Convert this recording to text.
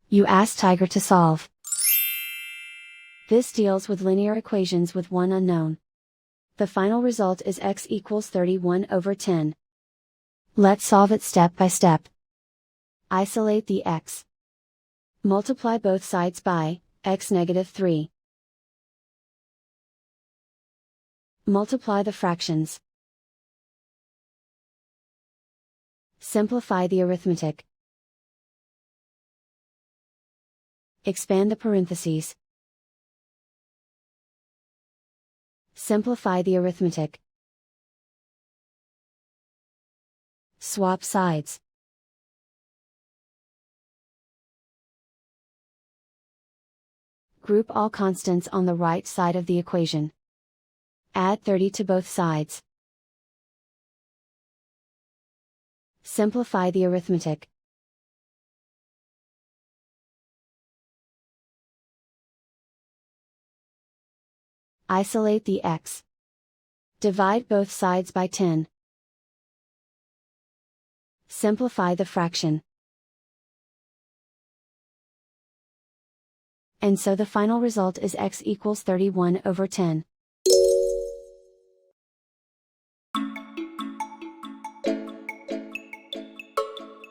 You ask Tiger to solve. This deals with linear equations with one unknown. The final result is x equals 31/10. Let's solve it step by step. Isolate the x. Multiply both sides by x negative 3. Multiply the fractions. Simplify the arithmetic. Expand the parentheses. Simplify the arithmetic. Swap sides. Group all constants on the right side of the equation. Add 30 to both sides. Simplify the arithmetic. Isolate the x. Divide both sides by 10. Simplify the fraction. And so the final result is x equals 31/10.